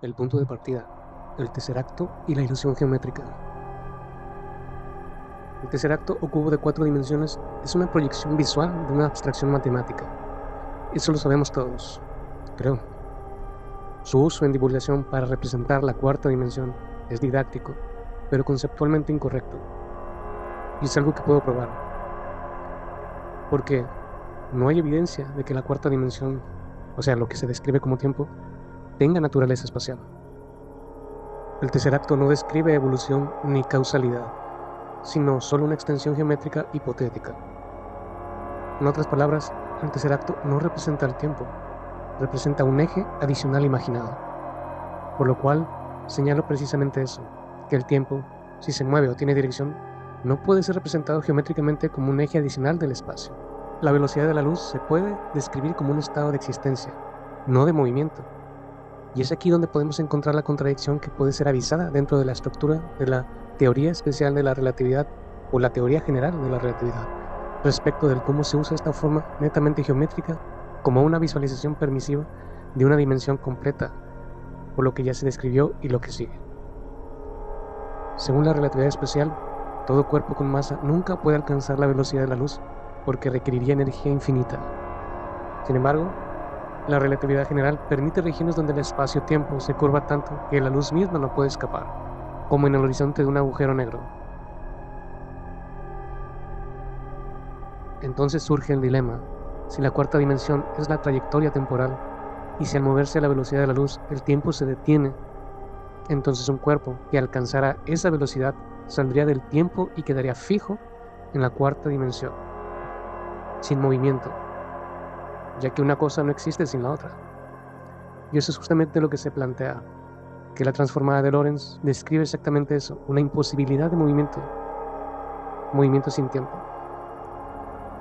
El punto de partida, el tesseracto y la ilusión geométrica. El tesseracto o cubo de 4 dimensiones es una proyección visual de una abstracción matemática. Eso lo sabemos todos, creo. Su uso en divulgación para representar la cuarta dimensión es didáctico, pero conceptualmente incorrecto. Y es algo que puedo probar. Porque no hay evidencia de que la cuarta dimensión, o sea, lo que se describe como tiempo, tenga naturaleza espacial. El tesseracto no describe evolución ni causalidad, sino solo una extensión geométrica hipotética. En otras palabras, el tesseracto no representa el tiempo, representa un eje adicional imaginado, por lo cual señalo precisamente eso, que el tiempo, si se mueve o tiene dirección, no puede ser representado geométricamente como un eje adicional del espacio. La velocidad de la luz se puede describir como un estado de existencia, no de movimiento. Y es aquí donde podemos encontrar la contradicción que puede ser avisada dentro de la estructura de la teoría especial de la relatividad o la teoría general de la relatividad, respecto del cómo se usa esta forma netamente geométrica como una visualización permisiva de una dimensión completa, por lo que ya se describió y lo que sigue. Según la relatividad especial, todo cuerpo con masa nunca puede alcanzar la velocidad de la luz porque requeriría energía infinita. Sin embargo, la relatividad general permite regiones donde el espacio-tiempo se curva tanto que la luz misma no puede escapar, como en el horizonte de un agujero negro. Entonces surge el dilema: si la cuarta dimensión es la trayectoria temporal, y si al moverse a la velocidad de la luz el tiempo se detiene, entonces un cuerpo que alcanzara esa velocidad saldría del tiempo y quedaría fijo en la cuarta dimensión, sin movimiento, ya que una cosa no existe sin la otra. Y eso es justamente lo que se plantea, que la transformada de Lorentz describe exactamente eso, una imposibilidad de movimiento sin tiempo.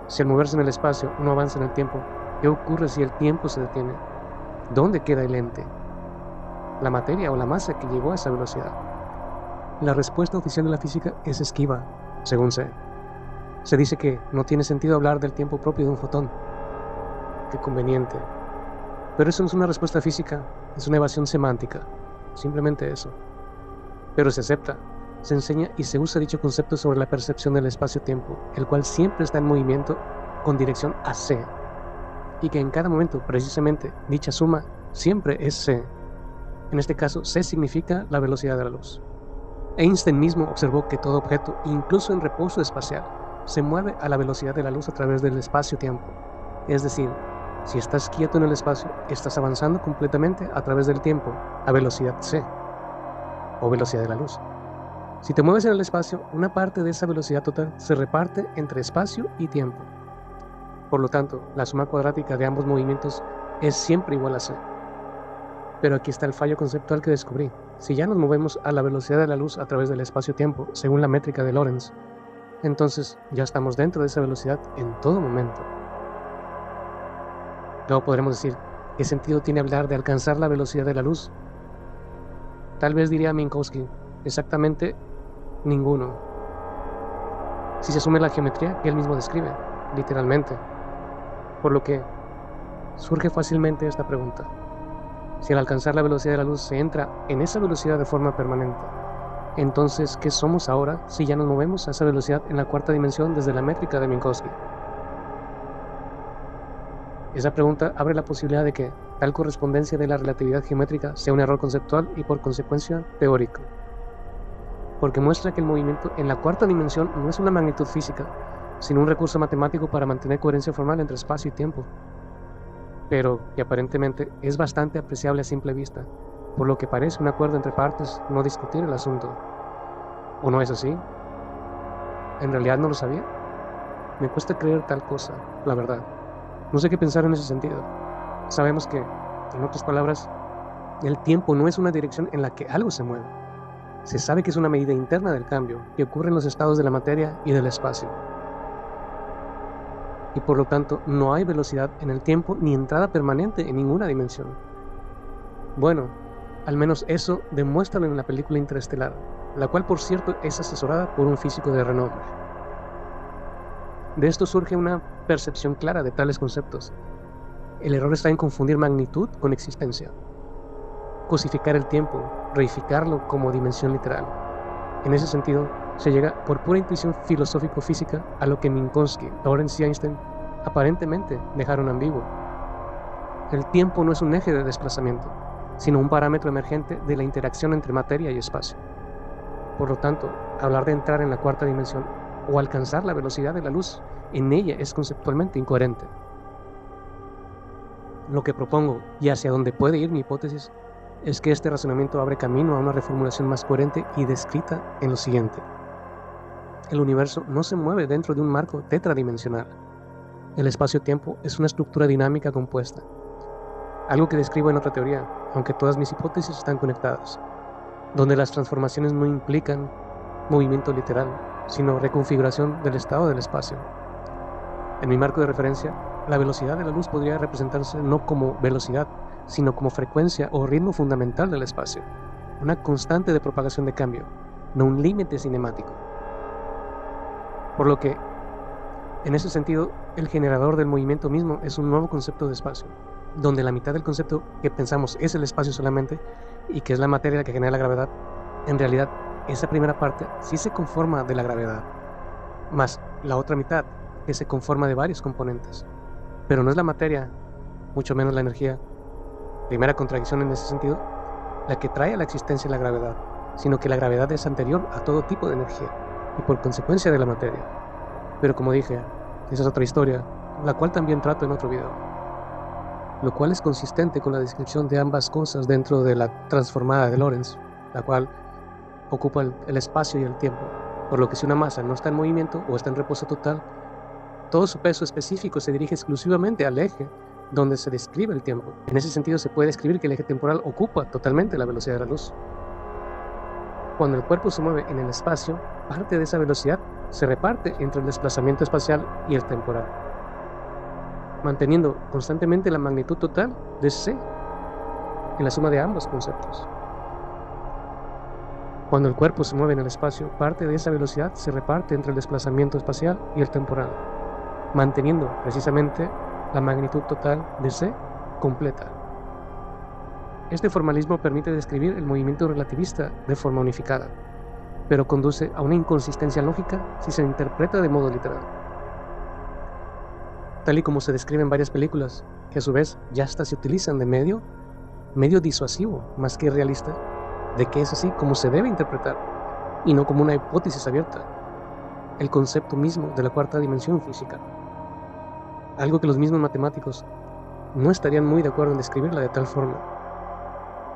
Si al moverse en el espacio uno avanza en el tiempo, ¿qué ocurre si el tiempo se detiene? ¿Dónde queda el ente? ¿La materia o la masa que llegó a esa velocidad? La respuesta oficial de la física es esquiva, según se dice que no tiene sentido hablar del tiempo propio de un fotón. Qué conveniente. Pero eso no es una respuesta física, es una evasión semántica, simplemente eso. Pero se acepta, se enseña y se usa dicho concepto sobre la percepción del espacio-tiempo, el cual siempre está en movimiento con dirección a C, y que en cada momento, precisamente, dicha suma siempre es C. En este caso, C significa la velocidad de la luz. Einstein mismo observó que todo objeto, incluso en reposo espacial, se mueve a la velocidad de la luz a través del espacio-tiempo. Es decir, si estás quieto en el espacio, estás avanzando completamente a través del tiempo, a velocidad c, o velocidad de la luz. Si te mueves en el espacio, una parte de esa velocidad total se reparte entre espacio y tiempo. Por lo tanto, la suma cuadrática de ambos movimientos es siempre igual a c. Pero aquí está el fallo conceptual que descubrí. Si ya nos movemos a la velocidad de la luz a través del espacio-tiempo, según la métrica de Lorentz, entonces ya estamos dentro de esa velocidad en todo momento. Luego podremos decir, ¿qué sentido tiene hablar de alcanzar la velocidad de la luz? Tal vez diría Minkowski, exactamente ninguno. Si se asume la geometría que él mismo describe, literalmente. Por lo que surge fácilmente esta pregunta. Si al alcanzar la velocidad de la luz se entra en esa velocidad de forma permanente, entonces, ¿qué somos ahora si ya nos movemos a esa velocidad en la cuarta dimensión desde la métrica de Minkowski? Esa pregunta abre la posibilidad de que tal correspondencia de la relatividad geométrica sea un error conceptual y por consecuencia teórico, porque muestra que el movimiento en la cuarta dimensión no es una magnitud física, sino un recurso matemático para mantener coherencia formal entre espacio y tiempo, pero que aparentemente es bastante apreciable a simple vista, por lo que parece un acuerdo entre partes no discutir el asunto. ¿O no es así? ¿En realidad no lo sabía? Me cuesta creer tal cosa, la verdad. No sé qué pensar en ese sentido. Sabemos que, en otras palabras, el tiempo no es una dirección en la que algo se mueve. Se sabe que es una medida interna del cambio que ocurre en los estados de la materia y del espacio. Y por lo tanto, no hay velocidad en el tiempo ni entrada permanente en ninguna dimensión. Bueno, al menos eso demuéstralo en la película Interestelar, la cual por cierto es asesorada por un físico de renombre. De esto surge una percepción clara de tales conceptos. El error está en confundir magnitud con existencia. cosificar el tiempo, reificarlo como dimensión literal. En ese sentido, se llega por pura intuición filosófico-física a lo que Minkowski, Lorentz y Einstein aparentemente dejaron ambiguo. El tiempo no es un eje de desplazamiento, sino un parámetro emergente de la interacción entre materia y espacio. Por lo tanto, hablar de entrar en la cuarta dimensión o alcanzar la velocidad de la luz en ella es conceptualmente incoherente. Lo que propongo, y hacia donde puede ir mi hipótesis, es que este razonamiento abre camino a una reformulación más coherente y descrita en lo siguiente. El universo no se mueve dentro de un marco tetradimensional. El espacio-tiempo es una estructura dinámica compuesta, algo que describo en otra teoría, aunque todas mis hipótesis están conectadas, donde las transformaciones no implican movimiento literal, sino reconfiguración del estado del espacio. En mi marco de referencia, la velocidad de la luz podría representarse no como velocidad, sino como frecuencia o ritmo fundamental del espacio, una constante de propagación de cambio, no un límite cinemático. Por lo que, en ese sentido, el generador del movimiento mismo es un nuevo concepto de espacio, donde la mitad del concepto que pensamos es el espacio solamente, y que es la materia la que genera la gravedad, en realidad esa primera parte sí se conforma de la gravedad, más la otra mitad que se conforma de varios componentes. Pero no es la materia, mucho menos la energía, primera contradicción en ese sentido, la que trae a la existencia la gravedad, sino que la gravedad es anterior a todo tipo de energía, y por consecuencia de la materia. Pero como dije, esa es otra historia, la cual también trato en otro video, lo cual es consistente con la descripción de ambas cosas dentro de la transformada de Lorentz, la cual ocupa el espacio y el tiempo, por lo que si una masa no está en movimiento o está en reposo total, todo su peso específico se dirige exclusivamente al eje donde se describe el tiempo. En ese sentido se puede describir que el eje temporal ocupa totalmente la velocidad de la luz. Cuando el cuerpo se mueve en el espacio, parte de esa velocidad se reparte entre el desplazamiento espacial y el temporal, manteniendo constantemente la magnitud total de c en la suma de ambos conceptos. Cuando el cuerpo se mueve en el espacio, parte de esa velocidad se reparte entre el desplazamiento espacial y el temporal, manteniendo precisamente la magnitud total de c completa. Este formalismo permite describir el movimiento relativista de forma unificada, pero conduce a una inconsistencia lógica si se interpreta de modo literal, tal y como se describe en varias películas, que a su vez ya hasta se utilizan de medio disuasivo más que realista, de que es así como se debe interpretar, y no como una hipótesis abierta, el concepto mismo de la cuarta dimensión física, algo que los mismos matemáticos no estarían muy de acuerdo en describirla de tal forma.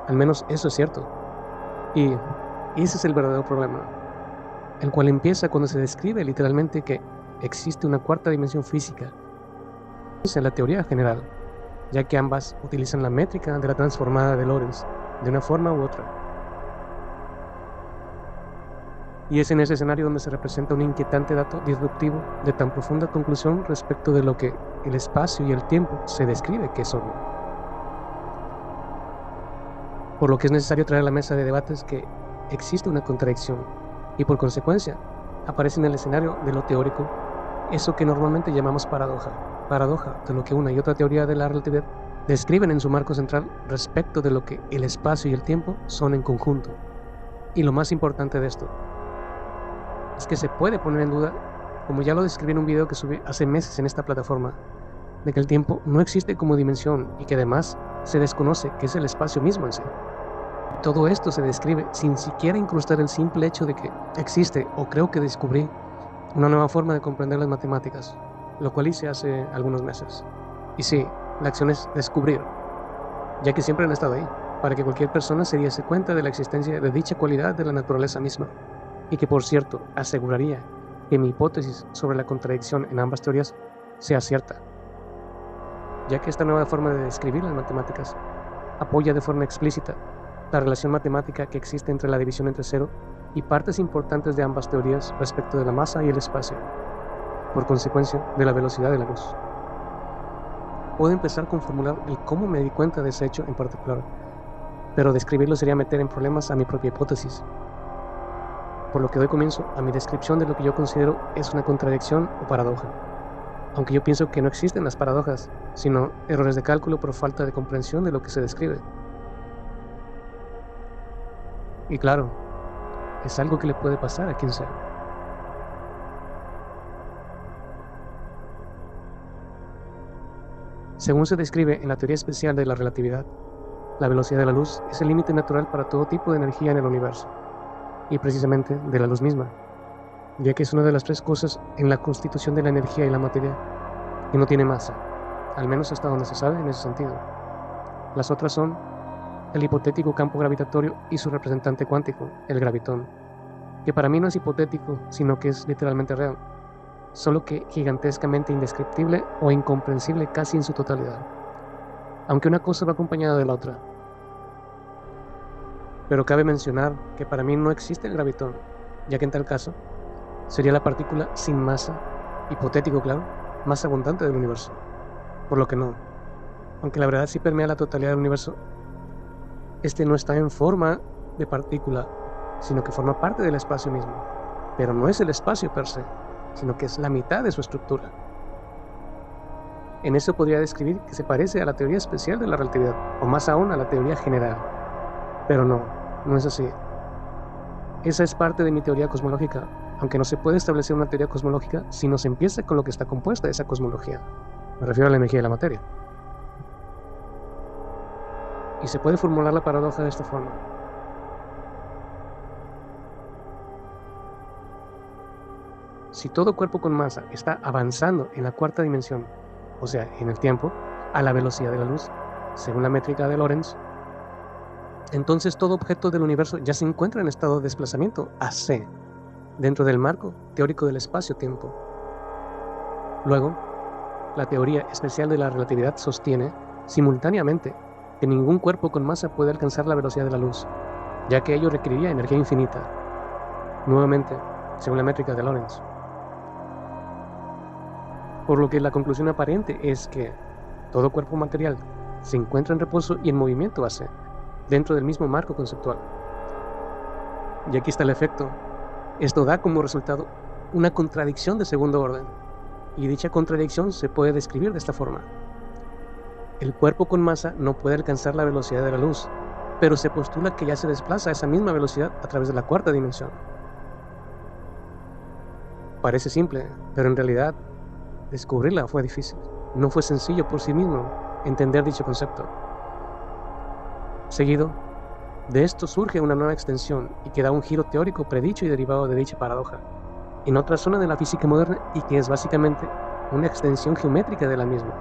Al menos eso es cierto, y ese es el verdadero problema, el cual empieza cuando se describe literalmente que existe una cuarta dimensión física en la teoría general, ya que ambas utilizan la métrica de la transformada de Lorentz de una forma u otra. Y es en ese escenario donde se representa un inquietante dato disruptivo de tan profunda conclusión respecto de lo que el espacio y el tiempo se describe que son. Por lo que es necesario traer a la mesa de debates que existe una contradicción, y por consecuencia aparece en el escenario de lo teórico eso que normalmente llamamos paradoja de lo que una y otra teoría de la relatividad describen en su marco central respecto de lo que el espacio y el tiempo son en conjunto. Y lo más importante de esto es que se puede poner en duda, como ya lo describí en un video que subí hace meses en esta plataforma, de que el tiempo no existe como dimensión y que además se desconoce que es el espacio mismo en sí. Todo esto se describe sin siquiera incrustar el simple hecho de que existe, o creo que descubrí, una nueva forma de comprender las matemáticas, lo cual hice hace algunos meses. Y sí, la acción es descubrir, ya que siempre han estado ahí, para que cualquier persona se diese cuenta de la existencia de dicha cualidad de la naturaleza misma, y que por cierto aseguraría que mi hipótesis sobre la contradicción en ambas teorías sea cierta, ya que esta nueva forma de describir las matemáticas apoya de forma explícita la relación matemática que existe entre la división entre cero y partes importantes de ambas teorías respecto de la masa y el espacio, por consecuencia de la velocidad de la luz. Puedo empezar con formular el cómo me di cuenta de ese hecho en particular, pero describirlo sería meter en problemas a mi propia hipótesis, por lo que doy comienzo a mi descripción de lo que yo considero es una contradicción o paradoja, aunque yo pienso que no existen las paradojas, sino errores de cálculo por falta de comprensión de lo que se describe. Y claro, es algo que le puede pasar a quien sea. Según se describe en la teoría especial de la relatividad, la velocidad de la luz es el límite natural para todo tipo de energía en el universo, y precisamente de la luz misma, ya que es una de las tres cosas en la constitución de la energía y la materia que no tiene masa, al menos hasta donde se sabe en ese sentido. Las otras son el hipotético campo gravitatorio y su representante cuántico, el gravitón, que para mí no es hipotético, sino que es literalmente real, solo que gigantescamente indescriptible o incomprensible casi en su totalidad, aunque una cosa va acompañada de la otra. Pero cabe mencionar que para mí no existe el gravitón, ya que en tal caso sería la partícula sin masa, hipotético claro, más abundante del universo, por lo que no, aunque la verdad sí permea la totalidad del universo, este no está en forma de partícula, sino que forma parte del espacio mismo, pero no es el espacio per se, sino que es la mitad de su estructura. En eso podría describir que se parece a la teoría especial de la relatividad, o más aún a la teoría general, pero no es así. Esa es parte de mi teoría cosmológica, aunque no se puede establecer una teoría cosmológica si no se empieza con lo que está compuesta esa cosmología. Me refiero a la energía y la materia. Y se puede formular la paradoja de esta forma. Si todo cuerpo con masa está avanzando en la cuarta dimensión, o sea, en el tiempo, a la velocidad de la luz, según la métrica de Lorentz, entonces todo objeto del universo ya se encuentra en estado de desplazamiento AC, dentro del marco teórico del espacio-tiempo. Luego, la teoría especial de la relatividad sostiene, simultáneamente, que ningún cuerpo con masa puede alcanzar la velocidad de la luz, ya que ello requeriría energía infinita, nuevamente, según la métrica de Lorentz. Por lo que la conclusión aparente es que todo cuerpo material se encuentra en reposo y en movimiento AC, dentro del mismo marco conceptual. Y aquí está el efecto. Esto da como resultado una contradicción de segundo orden, y dicha contradicción se puede describir de esta forma. El cuerpo con masa no puede alcanzar la velocidad de la luz, pero se postula que ya se desplaza a esa misma velocidad a través de la cuarta dimensión. Parece simple, pero en realidad descubrirla fue difícil. No fue sencillo por sí mismo entender dicho concepto. Seguido, de esto surge una nueva extensión y que da un giro teórico predicho y derivado de dicha paradoja, en otra zona de la física moderna y que es básicamente una extensión geométrica de la misma.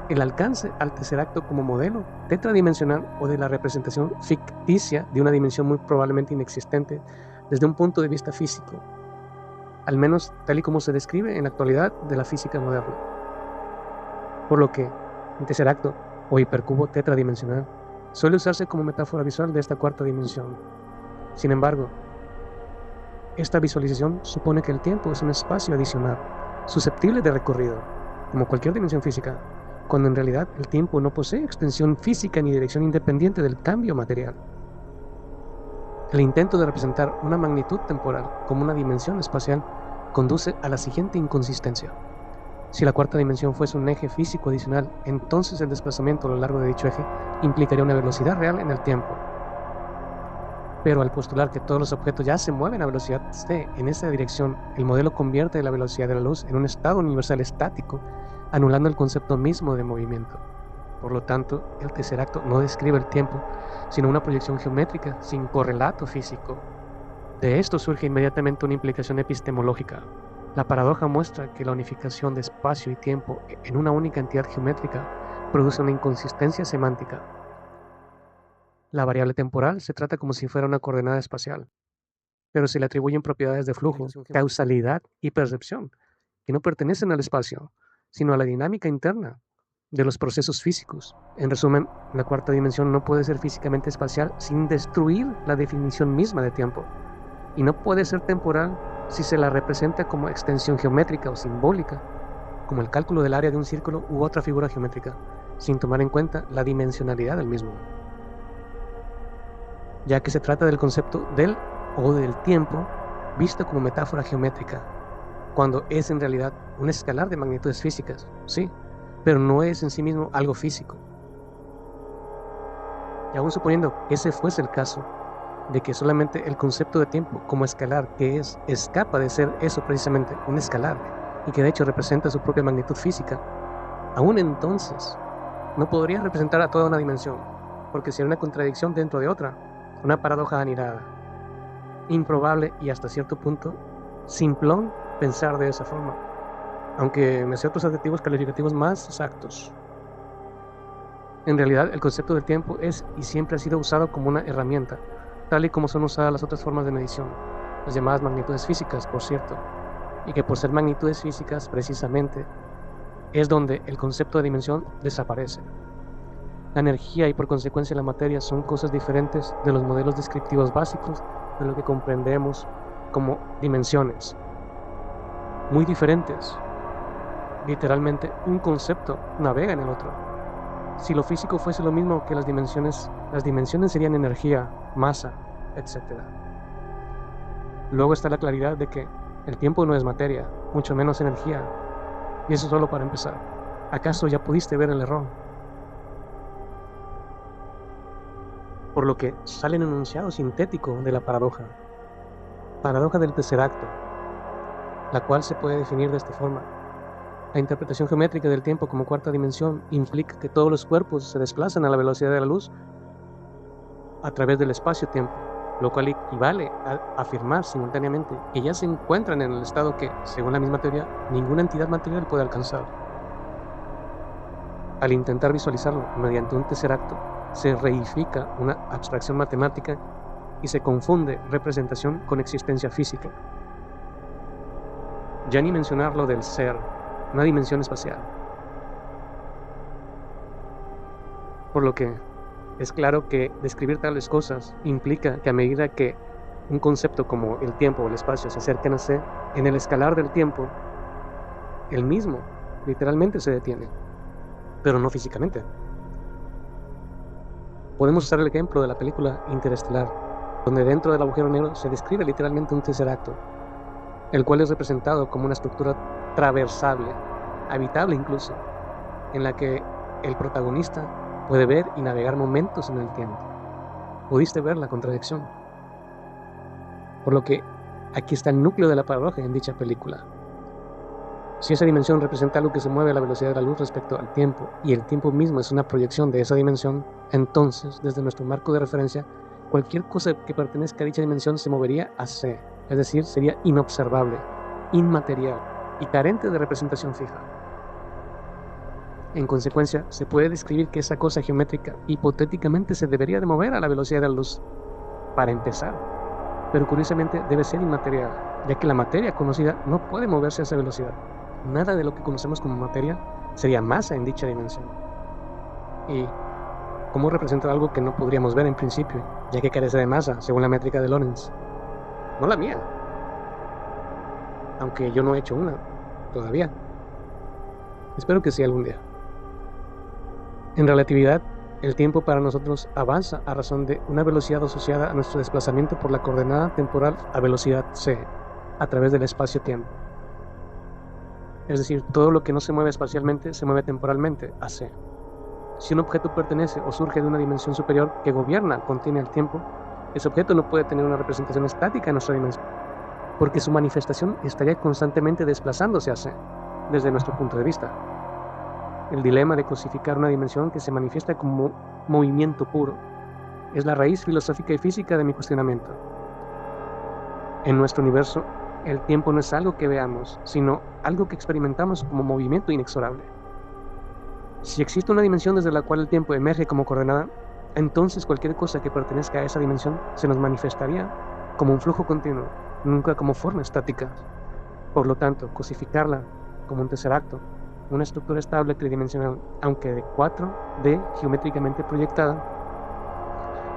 El alcance al tesseracto como modelo tetradimensional o de la representación ficticia de una dimensión muy probablemente inexistente desde un punto de vista físico, al menos tal y como se describe en la actualidad de la física moderna. Por lo que el tesseracto o hipercubo tetradimensional suele usarse como metáfora visual de esta cuarta dimensión. Sin embargo, esta visualización supone que el tiempo es un espacio adicional, susceptible de recorrido, como cualquier dimensión física, cuando en realidad el tiempo no posee extensión física ni dirección independiente del cambio material. El intento de representar una magnitud temporal como una dimensión espacial conduce a la siguiente inconsistencia. Si la cuarta dimensión fuese un eje físico adicional, entonces el desplazamiento a lo largo de dicho eje implicaría una velocidad real en el tiempo. Pero al postular que todos los objetos ya se mueven a velocidad c en esa dirección, el modelo convierte la velocidad de la luz en un estado universal estático, anulando el concepto mismo de movimiento. Por lo tanto, el tesseracto no describe el tiempo, sino una proyección geométrica sin correlato físico. De esto surge inmediatamente una implicación epistemológica. La paradoja muestra que la unificación de espacio y tiempo en una única entidad geométrica produce una inconsistencia semántica. La variable temporal se trata como si fuera una coordenada espacial, pero se le atribuyen propiedades de flujo, causalidad y percepción, que no pertenecen al espacio, sino a la dinámica interna de los procesos físicos. En resumen, la cuarta dimensión no puede ser físicamente espacial sin destruir la definición misma de tiempo, y no puede ser temporal si se la representa como extensión geométrica o simbólica, como el cálculo del área de un círculo u otra figura geométrica, sin tomar en cuenta la dimensionalidad del mismo, ya que se trata del concepto del o del tiempo visto como metáfora geométrica, cuando es en realidad un escalar de magnitudes físicas, sí, pero no es en sí mismo algo físico. Y aún suponiendo que ese fuese el caso, de que solamente el concepto de tiempo como escalar, que escapa de ser eso precisamente, un escalar, y que de hecho representa su propia magnitud física, aún entonces no podría representar a toda una dimensión, porque sería una contradicción dentro de otra, una paradoja anidada. Improbable y hasta cierto punto simplón pensar de esa forma, aunque me sé otros adjetivos calificativos más exactos. En realidad, el concepto del tiempo es y siempre ha sido usado como una herramienta, tal y como son usadas las otras formas de medición, las llamadas magnitudes físicas, por cierto, y que por ser magnitudes físicas, precisamente, es donde el concepto de dimensión desaparece. La energía y por consecuencia la materia son cosas diferentes de los modelos descriptivos básicos de lo que comprendemos como dimensiones. Muy diferentes. Literalmente, un concepto navega en el otro. Si lo físico fuese lo mismo que las dimensiones serían energía, masa, etc. Luego está la claridad de que el tiempo no es materia, mucho menos energía. Y eso solo para empezar. ¿Acaso ya pudiste ver el error? Por lo que sale un enunciado sintético de la paradoja. Paradoja del tercer acto, la cual se puede definir de esta forma. La interpretación geométrica del tiempo como cuarta dimensión implica que todos los cuerpos se desplazan a la velocidad de la luz a través del espacio-tiempo, lo cual equivale a afirmar simultáneamente que ya se encuentran en el estado que, según la misma teoría, ninguna entidad material puede alcanzar. Al intentar visualizarlo mediante un tercer acto, se reifica una abstracción matemática y se confunde representación con existencia física. Ya ni mencionar lo del ser, una dimensión espacial. Por lo que es claro que describir tales cosas implica que a medida que un concepto como el tiempo o el espacio se acercan a C, en el escalar del tiempo, el mismo literalmente se detiene, pero no físicamente. Podemos usar el ejemplo de la película Interestelar, donde dentro del agujero negro se describe literalmente un tercer acto, el cual es representado como una estructura traversable, habitable incluso, en la que el protagonista puede ver y navegar momentos en el tiempo. Pudiste ver la contradicción. Por lo que aquí está el núcleo de la paradoja en dicha película. Si esa dimensión representa algo que se mueve a la velocidad de la luz respecto al tiempo, y el tiempo mismo es una proyección de esa dimensión, entonces, desde nuestro marco de referencia, cualquier cosa que pertenezca a dicha dimensión se movería a C, es decir, sería inobservable, inmaterial y carente de representación fija. En consecuencia, se puede describir que esa cosa geométrica hipotéticamente se debería de mover a la velocidad de la luz, para empezar, pero curiosamente debe ser inmaterial, ya que la materia conocida no puede moverse a esa velocidad. Nada de lo que conocemos como materia sería masa en dicha dimensión. ¿Y cómo representar algo que no podríamos ver en principio, ya que carece de masa, según la métrica de Lorentz? No la mía, aunque yo no he hecho una todavía. Espero que sí algún día. En relatividad, el tiempo para nosotros avanza a razón de una velocidad asociada a nuestro desplazamiento por la coordenada temporal a velocidad c, a través del espacio-tiempo. Es decir, todo lo que no se mueve espacialmente se mueve temporalmente a c. Si un objeto pertenece o surge de una dimensión superior que gobierna, contiene el tiempo, ese objeto no puede tener una representación estática en nuestra dimensión, porque su manifestación estaría constantemente desplazándose a c, desde nuestro punto de vista. El dilema de cosificar una dimensión que se manifiesta como movimiento puro es la raíz filosófica y física de mi cuestionamiento. En nuestro universo, el tiempo no es algo que veamos, sino algo que experimentamos como movimiento inexorable. Si existe una dimensión desde la cual el tiempo emerge como coordenada, entonces cualquier cosa que pertenezca a esa dimensión se nos manifestaría como un flujo continuo, nunca como forma estática. Por lo tanto, cosificarla como un tercer acto, una estructura estable tridimensional, aunque de 4D geométricamente proyectada,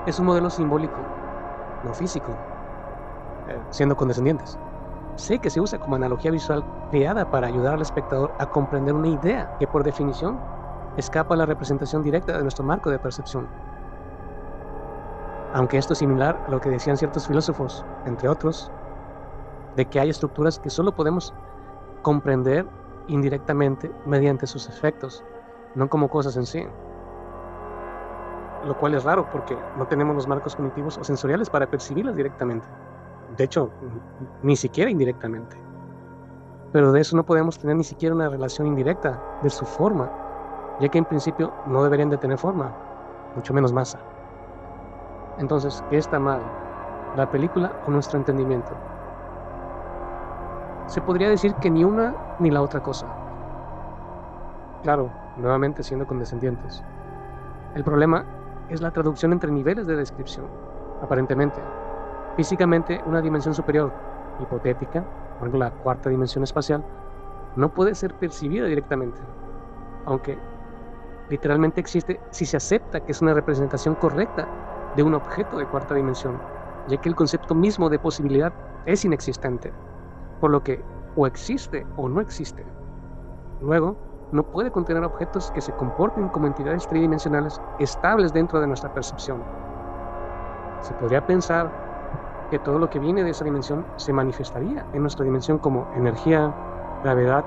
es un modelo simbólico, no físico, siendo condescendientes. Sé que se usa como analogía visual creada para ayudar al espectador a comprender una idea que por definición escapa a la representación directa de nuestro marco de percepción. Aunque esto es similar a lo que decían ciertos filósofos, entre otros, de que hay estructuras que solo podemos comprender indirectamente mediante sus efectos, no como cosas en sí. lo cual es raro porque no tenemos los marcos cognitivos o sensoriales para percibirlas directamente. De hecho, ni siquiera indirectamente. Pero de eso no podemos tener ni siquiera una relación indirecta de su forma, ya que en principio no deberían de tener forma, mucho menos masa. Entonces, ¿qué está mal? ¿La película o nuestro entendimiento? Se podría decir que ni una ni la otra cosa. Claro, nuevamente siendo condescendientes. El problema es la traducción entre niveles de descripción. Aparentemente, físicamente una dimensión superior, hipotética, por ejemplo la cuarta dimensión espacial, no puede ser percibida directamente, aunque literalmente existe si se acepta que es una representación correcta de un objeto de cuarta dimensión, ya que el concepto mismo de posibilidad es inexistente, por lo que o existe o no existe. Luego, no puede contener objetos que se comporten como entidades tridimensionales estables dentro de nuestra percepción. Se podría pensar que todo lo que viene de esa dimensión se manifestaría en nuestra dimensión como energía, gravedad,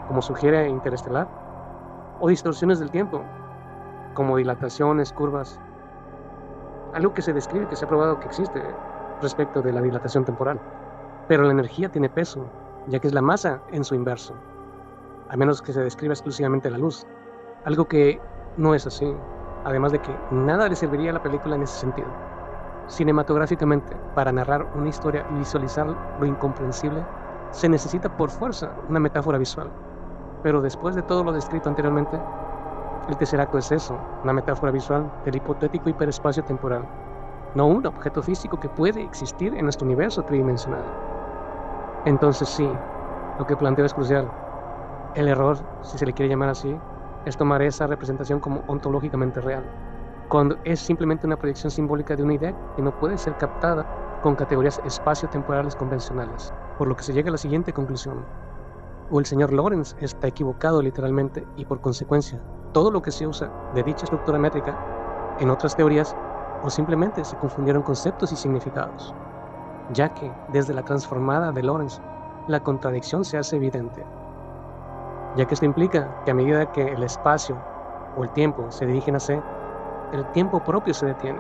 como sugiere Interestelar, o distorsiones del tiempo, como dilataciones, curvas, algo que se describe, que se ha probado que existe respecto de la dilatación temporal. Pero la energía tiene peso, ya que es la masa en su inverso, a menos que se describa exclusivamente la luz, algo que no es así, además de que nada le serviría a la película en ese sentido. Cinematográficamente, para narrar una historia y visualizar lo incomprensible, se necesita por fuerza una metáfora visual. Pero después de todo lo descrito anteriormente, el tercer acto es eso, una metáfora visual del hipotético hiperespacio temporal, no un objeto físico que puede existir en nuestro universo tridimensional. Entonces sí, lo que planteo es crucial. El error, si se le quiere llamar así, es tomar esa representación como ontológicamente real, cuando es simplemente una proyección simbólica de una idea que no puede ser captada con categorías espacio-temporales convencionales, por lo que se llega a la siguiente conclusión. O el señor Lawrence está equivocado literalmente y por consecuencia, todo lo que se usa de dicha estructura métrica en otras teorías, o simplemente se confundieron conceptos y significados, ya que desde la transformada de Lawrence, la contradicción se hace evidente, ya que esto implica que a medida que el espacio o el tiempo se dirigen a C, el tiempo propio se detiene.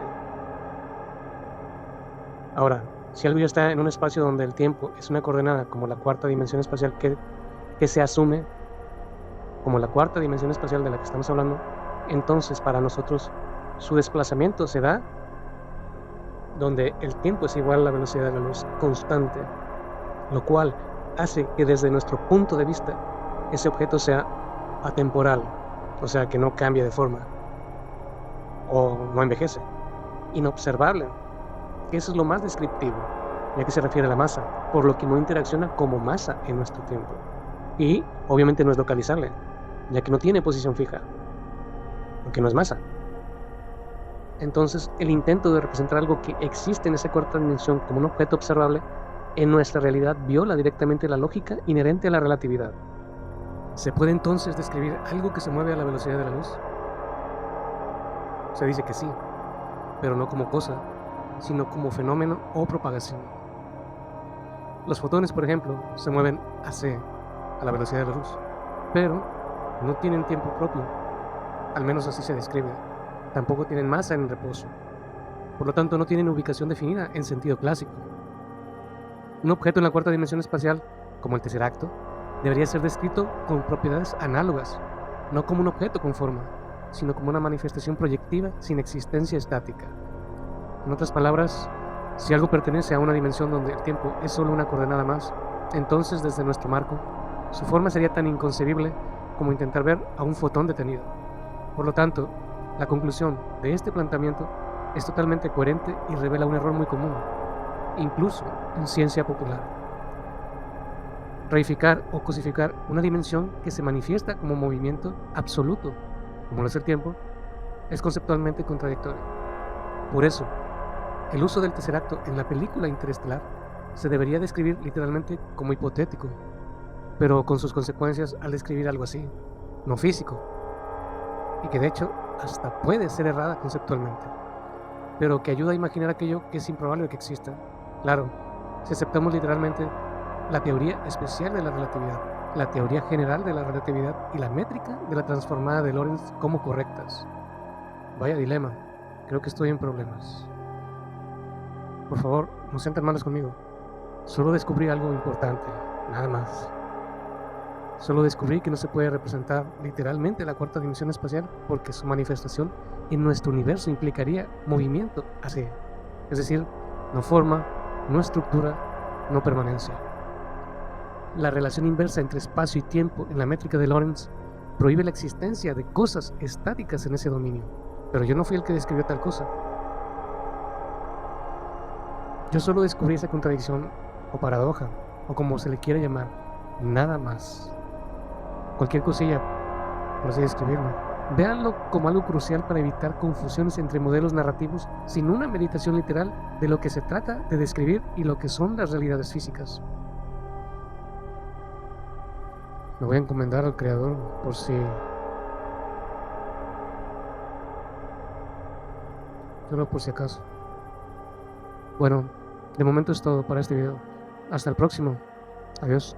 Ahora, si algo ya está en un espacio donde el tiempo es una coordenada como la cuarta dimensión espacial que se asume como la cuarta dimensión espacial de la que estamos hablando, entonces para nosotros su desplazamiento se da donde el tiempo es igual a la velocidad de la luz constante, lo cual hace que desde nuestro punto de vista ese objeto sea atemporal, o sea que no cambia de forma o no envejece, inobservable, que eso es lo más descriptivo, ya que se refiere a la masa, por lo que no interacciona como masa en nuestro tiempo, y obviamente no es localizable, ya que no tiene posición fija, porque no es masa. Entonces, el intento de representar algo que existe en esa cuarta dimensión como un objeto observable en nuestra realidad viola directamente la lógica inherente a la relatividad. ¿Se puede entonces describir algo que se mueve a la velocidad de la luz? Se dice que sí, pero no como cosa, sino como fenómeno o propagación. Los fotones, por ejemplo, se mueven a c, a la velocidad de la luz, pero no tienen tiempo propio, al menos así se describe. Tampoco tienen masa en reposo, por lo tanto no tienen ubicación definida en sentido clásico. Un objeto en la cuarta dimensión espacial, como el tercer acto, debería ser descrito con propiedades análogas, no como un objeto con forma, sino como una manifestación proyectiva sin existencia estática. En otras palabras, si algo pertenece a una dimensión donde el tiempo es solo una coordenada más, entonces desde nuestro marco, su forma sería tan inconcebible como intentar ver a un fotón detenido. Por lo tanto, la conclusión de este planteamiento es totalmente coherente y revela un error muy común, incluso en ciencia popular. Reificar o cosificar una dimensión que se manifiesta como movimiento absoluto, como lo es el tiempo, es conceptualmente contradictorio. Por eso, el uso del tercer acto en la película Interestelar se debería describir literalmente como hipotético, pero con sus consecuencias al describir algo así, no físico, y que de hecho hasta puede ser errada conceptualmente, pero que ayuda a imaginar aquello que es improbable que exista. Claro, si aceptamos literalmente la teoría especial de la relatividad, la teoría general de la relatividad y la métrica de la transformada de Lorentz como correctas. Vaya dilema. Creo que estoy en problemas. Por favor, no sean tan malos conmigo. Solo descubrí algo importante, nada más. Solo descubrí que no se puede representar literalmente la cuarta dimensión espacial porque su manifestación en nuestro universo implicaría movimiento hacia, es decir, no forma, no estructura, no permanencia. La relación inversa entre espacio y tiempo en la métrica de Lorentz prohíbe la existencia de cosas estáticas en ese dominio, pero yo no fui el que describió tal cosa. Yo solo descubrí esa contradicción o paradoja, o como se le quiera llamar, nada más. Cualquier cosilla, por así describirlo. Véanlo como algo crucial para evitar confusiones entre modelos narrativos sin una meditación literal de lo que se trata de describir y lo que son las realidades físicas. Me voy a encomendar al Creador por si... solo por si acaso. Bueno, de momento es todo para este video. Hasta el próximo. Adiós.